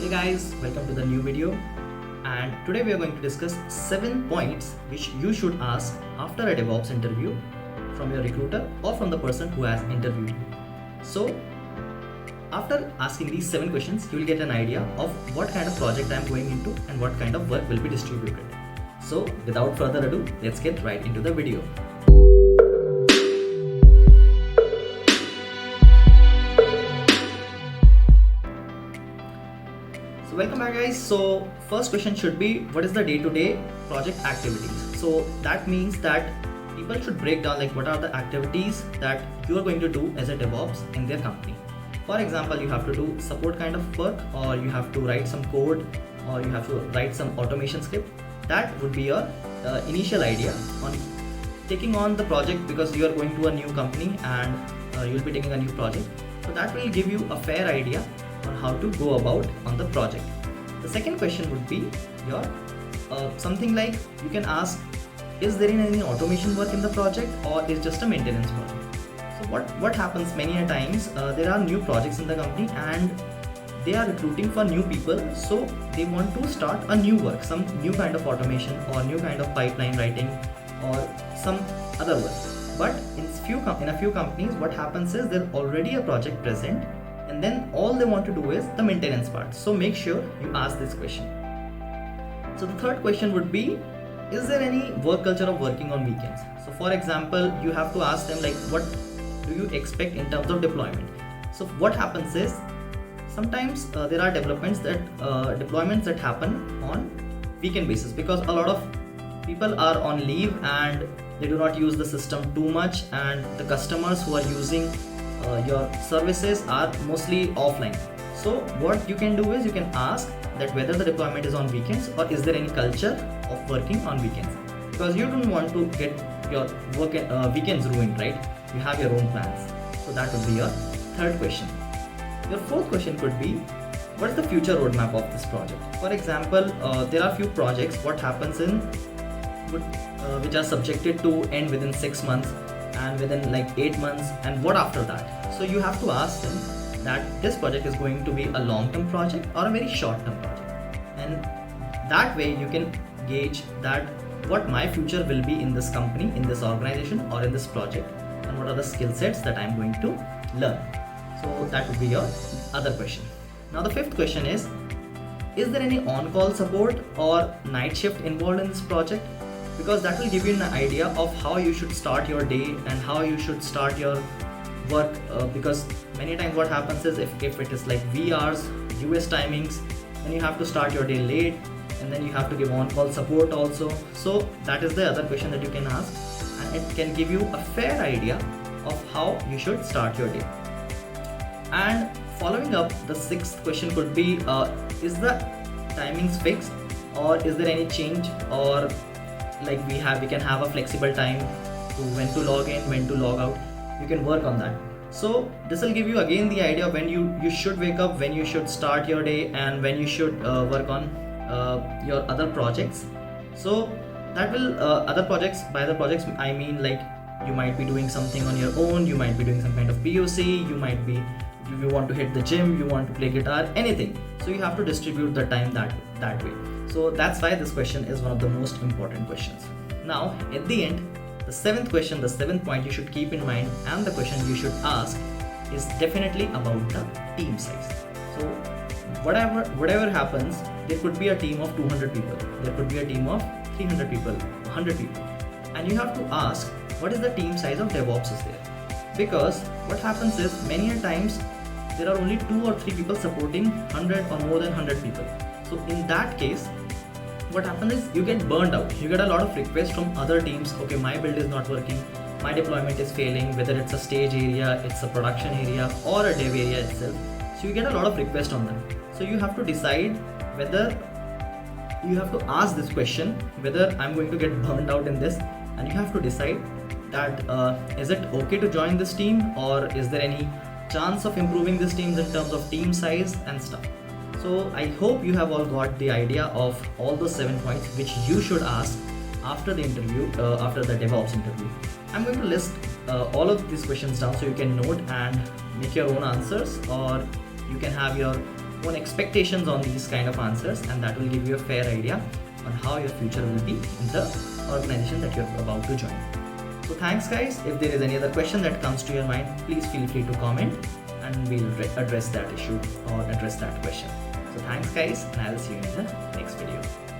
Hey guys, welcome to the new video, and today we are going to discuss 7 points which you should ask after a DevOps interview from your recruiter or from the person who has interviewed you. So after asking these 7 questions, you will get an idea of what kind of project I am going into and what kind of work will be distributed. So without further ado, let's get right into the video. So welcome back guys. So first question should be, what is the day-to-day project activities? So that means that people should break down like what are the activities that you are going to do as a DevOps in their company. For example, you have to do support kind of work, or you have to write some code, or you have to write some automation script. That would be your initial idea on taking on the project, because you are going to a new company and you will be taking a new project. So that will give you a fair idea on how to go about on the project. The second question would be your something like you can ask, is there any automation work in the project or is just a maintenance project? So what happens many a times, there are new projects in the company and they are recruiting for new people, so they want to start a new work, some new kind of automation or new kind of pipeline writing or some other work. But in a few companies, what happens is there's already a project present, and then all they want to do is the maintenance part. So make sure you ask this question. So the third question would be, is there any work culture of working on weekends? So for example, you have to ask them like, what do you expect in terms of deployment? So what happens is sometimes there are deployments that happen on weekend basis, because a lot of people are on leave and they do not use the system too much, and the customers who are using your services are mostly offline. So what you can do is you can ask that whether the deployment is on weekends or is there any culture of working on weekends, because you don't want to get your weekends ruined, right? You have your own plans. So that would be your third question. Your fourth question could be, what is the future roadmap of this project? For example, there are few projects what happens in which are subjected to end within 6 months and within like 8 months, and what after that? So you have to ask them that this project is going to be a long-term project or a very short-term project, and that way you can gauge that what my future will be in this company, in this organization or in this project, and what are the skill sets that I'm going to learn. So that would be your other question. Now the fifth question is there any on-call support or night shift involved in this project? Because that will give you an idea of how you should start your day and how you should start your work, because many times what happens is if it is like VRs, US timings, then you have to start your day late, and then you have to give on-call support also. So that is the other question that you can ask, and it can give you a fair idea of how you should start your day. And following up, the sixth question could be, is the timings fixed or is there any change, or like we can have a flexible time to when to log in, when to log out. You can work on that. So this will give you again the idea when you should wake up, when you should start your day, and when you should work on your other projects. So that will other projects, by the projects I mean like you might be doing something on your own, you might be doing some kind of POC, you might be, you want to hit the gym, you want to play guitar, anything. So you have to distribute the time that way. So that's why this question is one of the most important questions. Now at the end, the seventh question, the seventh point you should keep in mind, and the question you should ask is definitely about the team size. So whatever happens, there could be a team of 200 people, there could be a team of 300 people, 100 people, and you have to ask what is the team size of DevOps is there. Because what happens is many a times there are only 2 or 3 people supporting 100 or more than 100 people. So in that case, what happens is you get burned out. You get a lot of requests from other teams. Okay, my build is not working, my deployment is failing, whether it's a stage area, it's a production area, or a dev area itself. So you get a lot of requests on them. So you have to decide whether you have to ask this question, whether I'm going to get burned out in this, and you have to decide that is it okay to join this team, or is there any chance of improving this team in terms of team size and stuff. So I hope you have all got the idea of all those 7 points which you should ask after the interview, after the DevOps interview. I'm going to list all of these questions down so you can note and make your own answers, or you can have your own expectations on these kind of answers, and that will give you a fair idea on how your future will be in the organization that you're about to join. So thanks guys. If there is any other question that comes to your mind, please feel free to comment and we'll address that issue or address that question. So thanks guys, and I'll see you in the next video.